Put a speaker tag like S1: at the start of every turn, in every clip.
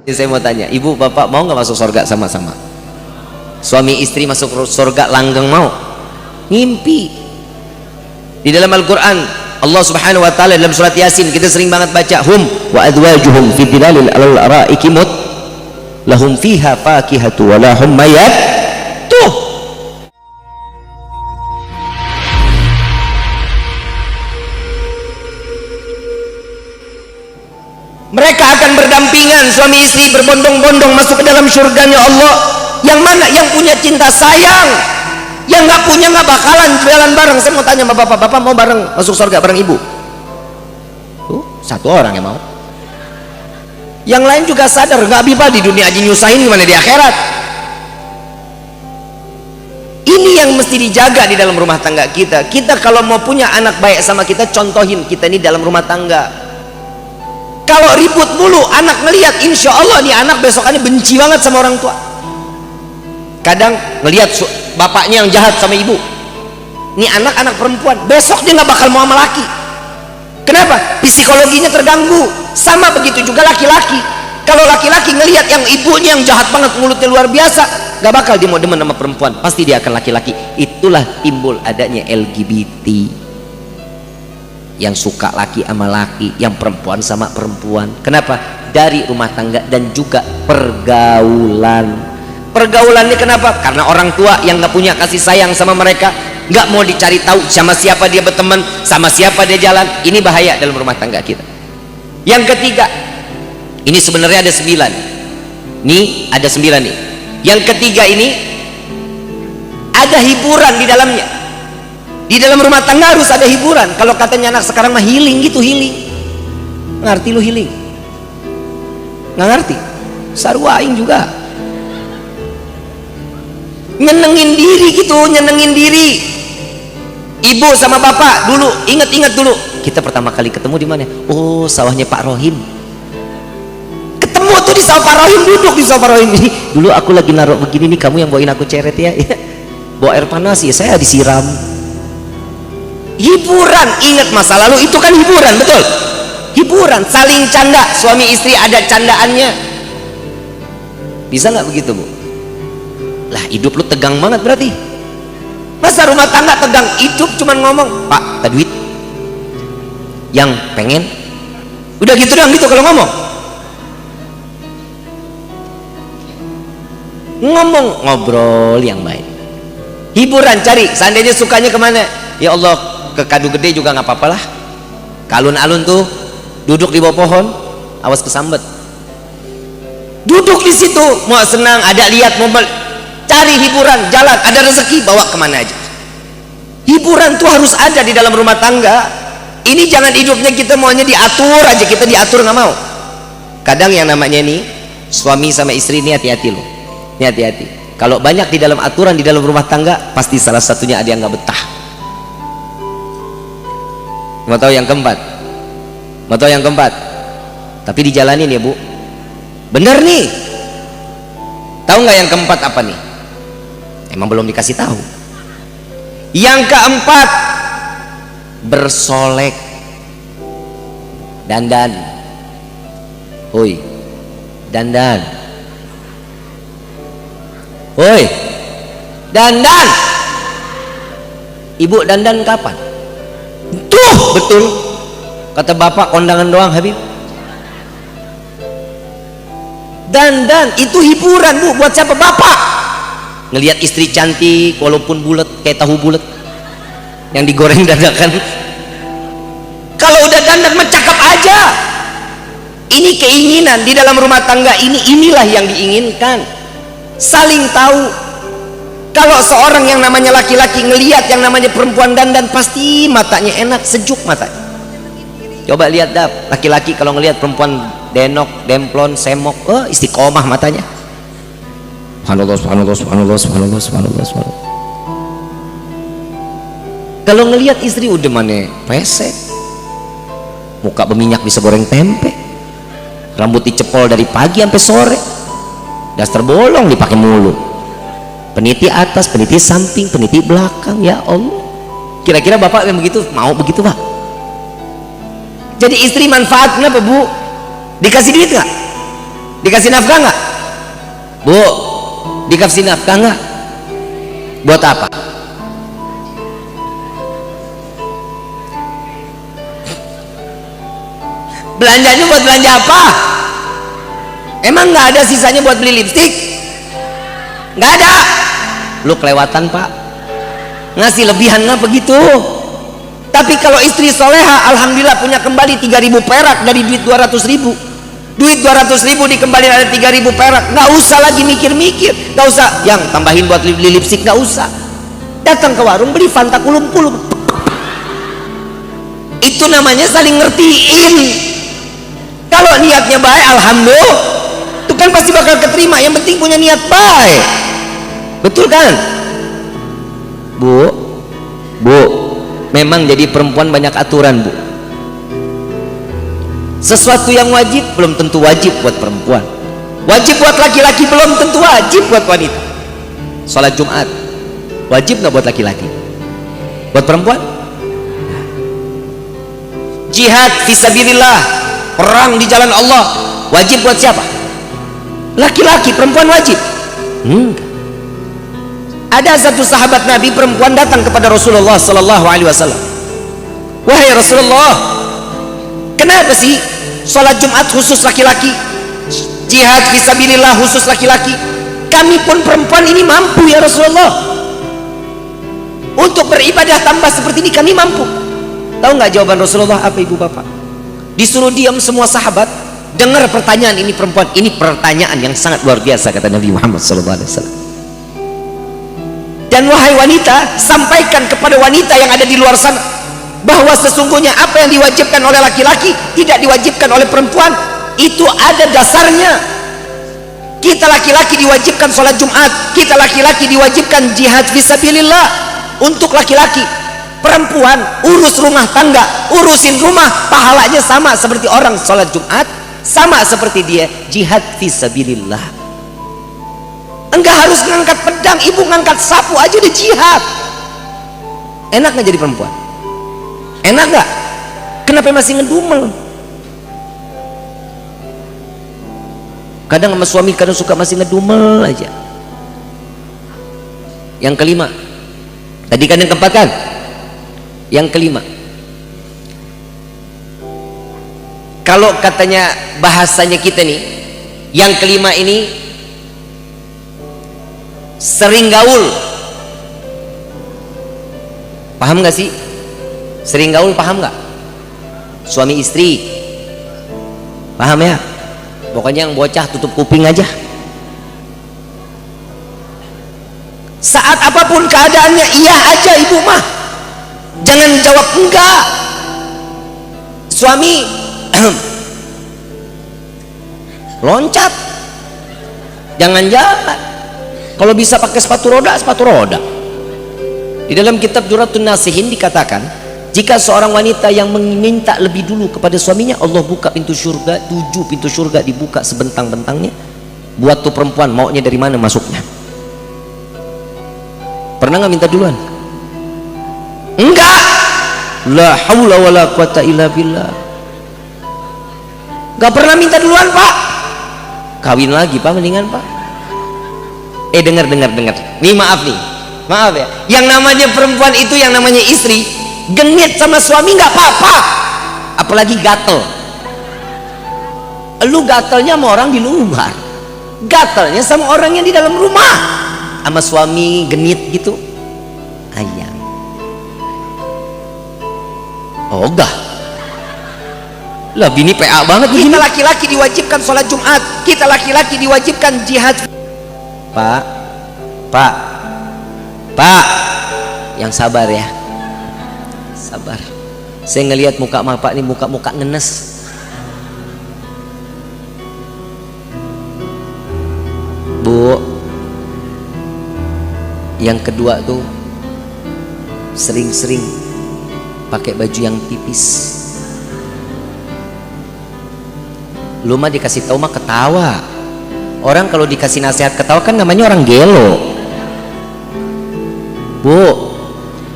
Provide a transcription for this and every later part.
S1: Saya mau tanya, ibu bapak mau nggak masuk surga sama-sama? Suami istri masuk surga langgeng mau? Ngimpi. Di dalam Al-Quran Allah subhanahu wa ta'ala dalam surat Yasin kita sering banget baca, hum wa adwajuhum fi dhilalil al-ara'iki mut lahum fiha fakihatu wa lahum mayat tuh. Mereka akan berdampingan, suami istri berbondong-bondong masuk ke dalam surganya Allah. Yang mana? Yang punya cinta sayang. Yang nggak punya nggak bakalan jalan bareng. Saya mau tanya sama bapak, bapak mau bareng masuk surga bareng ibu? Tuh, satu orang yang mau. Yang lain juga sadar nggak bisa di dunia aja nyusahin, gimana di akhirat? Ini yang mesti dijaga di dalam rumah tangga kita. Kita kalau mau punya anak baik sama kita, contohin kita ini dalam rumah tangga. Kalau ribut mulu, anak ngelihat, insya Allah nih anak besokannya benci banget sama orang tua. Kadang ngelihat bapaknya yang jahat sama ibu, nih anak perempuan, besok dia nggak bakal mau sama laki. Kenapa? Psikologinya terganggu. Sama begitu juga laki-laki. Kalau laki-laki ngelihat yang ibunya yang jahat banget, mulutnya luar biasa, nggak bakal dia mau demen sama perempuan. Pasti dia akan laki-laki. Itulah timbul adanya LGBT. Yang suka laki sama laki, yang perempuan sama perempuan. Kenapa? Dari rumah tangga dan juga pergaulan. Pergaulan ini kenapa? Karena orang tua yang nggak punya kasih sayang sama mereka, nggak mau dicari tahu sama siapa dia berteman, sama siapa dia jalan. Ini bahaya dalam rumah tangga kita. Yang ketiga, ini sebenarnya ada 9. Nih ada 9 nih. Yang ketiga ini ada hiburan di dalamnya. Di dalam rumah tangga harus ada hiburan. Kalau katanya anak sekarang mah healing gitu, healing. Ngerti lu healing? Nggak ngerti? Sarwaing juga. Nyenengin diri gitu, nyenengin diri. Ibu sama bapak dulu, ingat dulu. Kita pertama kali ketemu di mana? Oh, sawahnya Pak Rohim. Ketemu tuh di sawah Pak Rohim, duduk di sawah Pak Rohim. Dulu aku lagi naruh begini nih, kamu yang bawain aku ceret ya. Bawa air panas ya, saya disiram. Hiburan, ingat masa lalu itu kan hiburan, betul? Hiburan, saling canda, suami istri ada candaannya. Bisa nggak begitu, Bu? Lah hidup lu tegang banget berarti. Masa rumah tangga tegang? Hidup cuman ngomong, Pak, tak duit yang pengen, udah gitu doang gitu. Kalau ngomong ngobrol yang baik, hiburan, cari. Seandainya sukanya kemana? Ya Allah, ke Kadu Gede juga nggak apa-apa lah. Ke alun-alun tuh, duduk di bawah pohon, awas kesambet. Duduk di situ, mau senang, ada lihat mobil, cari hiburan, jalan, ada rezeki, bawa kemana aja. Hiburan tuh harus ada di dalam rumah tangga. Ini jangan hidupnya kita maunya diatur aja, kita diatur nggak mau. Kadang yang namanya nih suami sama istri ini hati-hati loh. Ini hati-hati. Kalau banyak di dalam aturan di dalam rumah tangga, pasti salah satunya ada yang nggak betah. Mau tahu yang keempat? Mau tahu yang keempat? Tapi dijalanin ya, Bu. Bener nih. Tahu nggak yang keempat apa nih? Emang belum dikasih tahu. Yang keempat, bersolek, dandan. Hoi, dandan. Hoi, dandan. Ibu dandan kapan? Tuh, betul. Kata bapak, kondangan doang, Habib. Dandan itu hiburan, Bu. Buat siapa? Bapak ngelihat istri cantik walaupun bulat kayak tahu bulat yang digoreng dadakan. Kalau udah dandan mah cakep aja. Ini keinginan di dalam rumah tangga ini, inilah yang diinginkan. Saling tahu. Kalau seorang yang namanya laki-laki ngelihat yang namanya perempuan dandan, pasti matanya enak, sejuk matanya. Coba lihat dah, laki-laki kalau ngelihat perempuan denok, demplon, semok, oh istiqomah matanya. Subhanallah, subhanallah, subhanallah, subhanallah, subhanallah, subhanallah. Kalau ngelihat istri udah mana pesek, muka berminyak bisa goreng tempe, rambut dicepol dari pagi sampai sore, daster bolong dipakai mulu, peniti atas, peniti samping, peniti belakang. Ya Allah, kira-kira bapak yang begitu mau begitu, Pak? Jadi istri manfaat kenapa, Bu? Dikasih duit nggak? Dikasih nafkah nggak? Bu, dikasih nafkah nggak? Buat apa? Belanjanya buat belanja apa? Emang nggak ada sisanya buat beli lipstik? Nggak ada. Lu kelewatan pak, ngasih lebihan nggak begitu? Tapi kalau istri soleha, alhamdulillah punya kembali 3.000 perak dari duit 200.000. Duit 200.000 dikembaliin ada 3.000 perak, nggak usah lagi mikir-mikir, nggak usah yang tambahin buat beli lipstik, nggak usah. Datang ke warung beli Fanta kulum-kulum. Itu namanya saling ngertiin. Kalau niatnya baik, alhamdulillah, itu kan pasti bakal keterima. Yang penting punya niat baik, betul kan? Bu, memang jadi perempuan banyak aturan bu. Sesuatu yang wajib belum tentu wajib buat perempuan, wajib buat laki-laki belum tentu wajib buat wanita. Sholat Jumat wajib nggak buat laki-laki? Buat perempuan? Jihad fisabilillah, perang di jalan Allah, wajib buat siapa? Laki-laki. Perempuan wajib? Ada satu sahabat Nabi perempuan datang kepada Rasulullah Sallallahu Alaihi Wasallam. Wahai Rasulullah, kenapa sih sholat Jumat khusus laki-laki, jihad fisabilillah khusus laki-laki? Kami pun perempuan ini mampu ya Rasulullah, untuk beribadah tambah seperti ini kami mampu. Tahu nggak jawaban Rasulullah apa ibu bapak? Disuruh diam semua sahabat, dengar pertanyaan ini perempuan. Ini pertanyaan yang sangat luar biasa kata Nabi Muhammad SAW. Dan wahai wanita, sampaikan kepada wanita yang ada di luar sana bahwa sesungguhnya apa yang diwajibkan oleh laki-laki tidak diwajibkan oleh perempuan. Itu ada dasarnya. Kita laki-laki diwajibkan sholat Jumat, kita laki-laki diwajibkan jihad fisabilillah untuk laki-laki. Perempuan urus rumah tangga, urusin rumah, pahalanya sama seperti orang sholat Jumat, sama seperti dia jihad fisabilillah. Enggak harus ngangkat pedang, ibu ngangkat sapu aja udah jihad. Enak nggak jadi perempuan? Enak nggak? Kenapa masih ngedumel? Kadang sama suami kadang suka masih ngedumel aja. Yang kelima, tadi kan yang keempat kan? Yang kelima, kalau katanya bahasanya kita nih, yang kelima ini sering gaul. Paham gak sih? Sering gaul paham gak? Suami istri paham ya? Pokoknya yang bocah tutup kuping aja. Saat apapun keadaannya iya aja ibu mah, jangan jawab enggak. Suami loncat, jangan jalan. Kalau bisa pakai sepatu roda, sepatu roda. Di dalam kitab Duratun Nasihin dikatakan, jika seorang wanita yang meminta lebih dulu kepada suaminya, Allah buka pintu surga, 7 pintu surga dibuka sebentang-bentangnya. Buat tuh perempuan maunya dari mana masuknya. Pernah nggak minta duluan? Enggak. La haula wala quwata illa billah. Gak pernah minta duluan pak. Kawin lagi pak mendingan pak. Dengar. Nih maaf ya. Yang namanya perempuan itu yang namanya istri, genit sama suami nggak apa-apa. Apalagi gatel. Lu gatelnya sama orang di luar, gatelnya sama orang yang di dalam rumah. Sama suami genit gitu, ayang. Oh enggak. Lah bini PA banget. Kita laki-lki diwajibkan sholat Jumat, kita laki-laki diwajibkan jihad. Pak, yang sabar ya, sabar. Saya ngelihat muka bapak ini muka ngenes. Bu, yang kedua tuh sering-sering pakai baju yang tipis. Lu mah dikasih tahu mah ketawa. Orang kalau dikasih nasihat ketawa kan namanya orang gelo. Bu,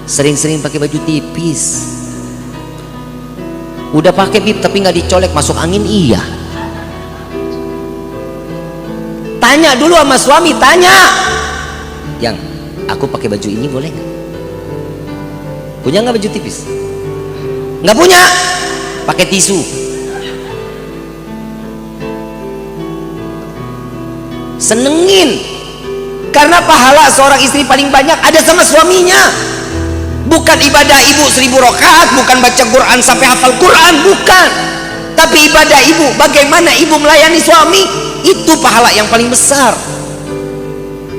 S1: sering-sering pakai baju tipis. Udah pakai bib tapi nggak dicolek, masuk angin iya. Tanya dulu sama suami, tanya, yang aku pakai baju ini boleh nggak? Punya nggak baju tipis? Nggak punya, pakai tisu. Senengin, karena pahala seorang istri paling banyak ada sama suaminya. Bukan ibadah ibu 1000 rakaat, bukan baca Quran sampai hafal Quran, bukan. Tapi ibadah ibu, bagaimana ibu melayani suami, itu pahala yang paling besar.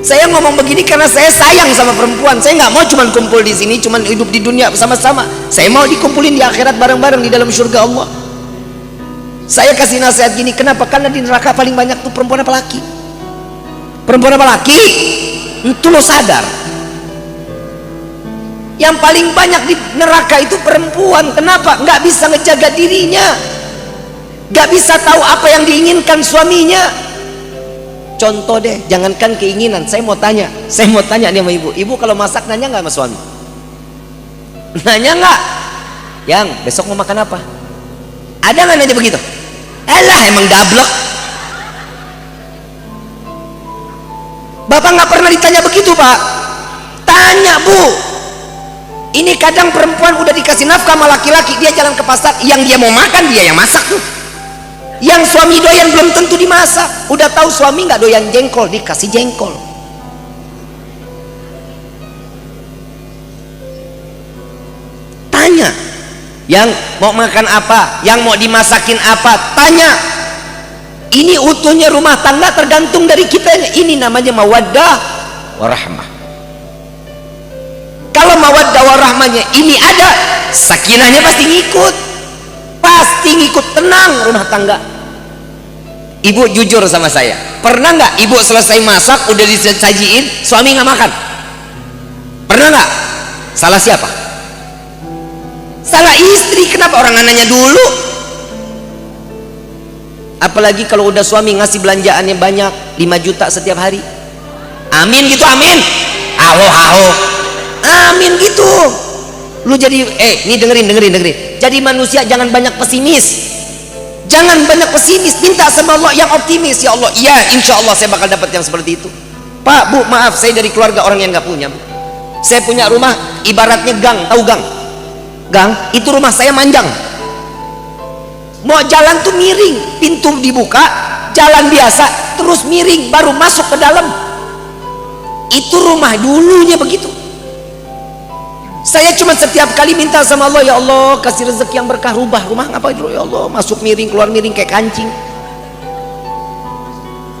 S1: Saya ngomong begini karena saya sayang sama perempuan. Saya nggak mau cuman kumpul di sini, cuman hidup di dunia bersama-sama. Saya mau dikumpulin di akhirat bareng-bareng di dalam surga Allah. Saya kasih nasihat gini, kenapa? Karena di neraka paling banyak tuh perempuan apa laki? Perempuan apa laki? Itu lo sadar. Yang paling banyak di neraka itu perempuan. Kenapa? Nggak bisa ngejaga dirinya, nggak bisa tahu apa yang diinginkan suaminya. Contoh deh, jangankan keinginan. Saya mau tanya nih sama ibu. Ibu kalau masak nanya nggak sama suami? Nanya nggak? Yang besok mau makan apa? Ada nggak nanya begitu? Elah, emang gablek. Bapak nggak pernah ditanya begitu, Pak. Tanya, Bu. Ini kadang perempuan udah dikasih nafkah sama laki-laki, dia jalan ke pasar, yang dia mau makan dia yang masak tuh. Yang suami doyan belum tentu dimasak. Udah tahu suami nggak doyan jengkol, dikasih jengkol. Tanya, yang mau makan apa, yang mau dimasakin apa, tanya. Ini utuhnya rumah tangga tergantung dari kita. Ini namanya mawaddah warahmah. Kalau mawaddah warahmahnya ini ada, sakinahnya pasti ngikut. Pasti ngikut, tenang rumah tangga. Ibu jujur sama saya, pernah nggak ibu selesai masak udah disajiin suami nggak makan? Pernah nggak? Salah siapa? Salah istri. Kenapa orang nanya dulu? Apalagi kalau udah suami ngasih belanjaannya banyak, 5 juta setiap hari. Amin gitu, amin. Aho aho. Amin gitu. Lu jadi ini dengerin. Jadi manusia jangan banyak pesimis. Jangan banyak pesimis, minta sama Allah yang optimis. Ya Allah, iya insya Allah saya bakal dapat yang seperti itu. Pak, Bu, maaf saya dari keluarga orang yang nggak punya. Saya punya rumah ibaratnya gang, tahu gang? Gang, itu rumah saya manjang. Mau jalan tuh miring, pintu dibuka, jalan biasa, terus miring, baru masuk ke dalam. Itu rumah dulunya begitu. Saya cuma setiap kali minta sama Allah, ya Allah kasih rezeki yang berkah, rubah rumah ngapain dulu ya Allah, masuk miring keluar miring kayak kancing.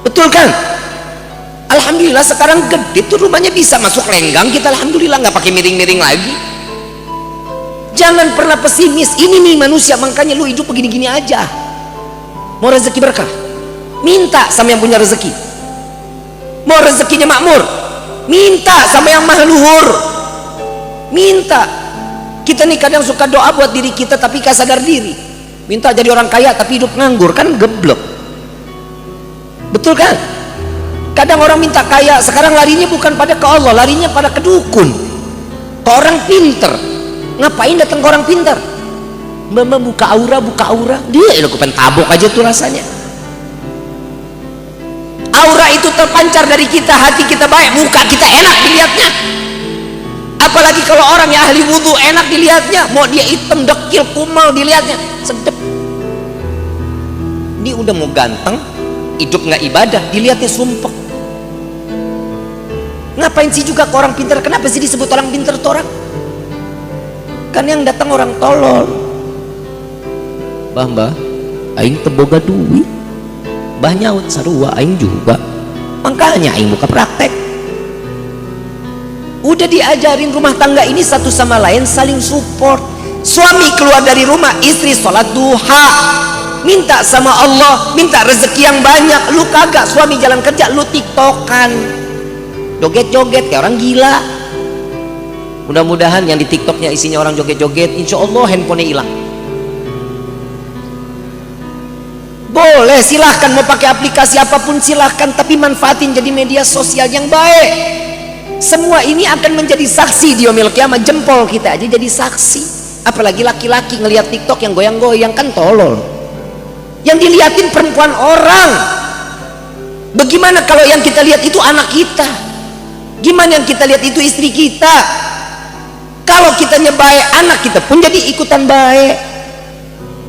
S1: Betul kan? Alhamdulillah sekarang gede tuh rumahnya, bisa masuk lenggang kita, alhamdulillah nggak pakai miring-miring lagi. Jangan pernah pesimis. Ini nih manusia, makanya lu hidup begini-gini aja. Mau rezeki berkah, minta sama yang punya rezeki. Mau rezekinya makmur, minta sama yang maha luhur. Minta. Kita nih kadang suka doa buat diri kita tapi gak sadar diri. Minta jadi orang kaya tapi hidup nganggur, kan geblek. Betul kan? Kadang orang minta kaya, sekarang larinya bukan pada ke Allah, larinya pada ke dukun, ke orang pinter. Ngapain datang ke orang pinter? Mbak buka aura, dia udah kupen tabok aja tuh rasanya. Aura itu terpancar dari kita, hati kita baik, muka kita enak dilihatnya. Apalagi kalau orang yang ahli wudhu, enak dilihatnya. Mau dia hitam, dekil, kumal, dilihatnya sedep. Dia udah mau ganteng, hidup nggak ibadah, dilihatnya sumpek. Ngapain sih juga ke orang pintar? Kenapa sih disebut orang pintar tuh orang? Kan yang datang orang tolol. Mbah, aing teboga duit. Mbah nyaut sarua, aing juga. Makanya aing buka praktek. Udah diajarin rumah tangga ini satu sama lain saling support. Suami keluar dari rumah, istri sholat duha, minta sama Allah, minta rezeki yang banyak. Lu kagak, suami jalan kerja, lu tiktokan, joget-joget kayak orang gila. Mudah-mudahan yang di tiktoknya isinya orang joget-joget, insya Allah handphonenya hilang. Boleh, silahkan mau pakai aplikasi apapun silahkan, tapi manfaatin jadi media sosial yang baik. Semua ini akan menjadi saksi di yaumil kiamat. Jempol kita aja jadi saksi, apalagi laki-laki ngelihat TikTok yang goyang-goyang, kan tolol. Yang diliatin perempuan orang. Bagaimana kalau yang kita lihat itu anak kita? Gimana yang kita lihat itu istri kita? Kalau kitanya baik, anak kita pun jadi ikutan baik.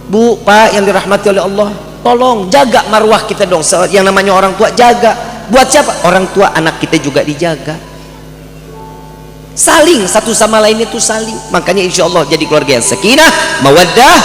S1: Bu, Pak yang dirahmati oleh Allah, tolong jaga marwah kita dong. Yang namanya orang tua, jaga. Buat siapa? Orang tua, anak kita juga dijaga. Saling, satu sama lain itu saling. Makanya insya Allah jadi keluarga yang sakinah, mawaddah,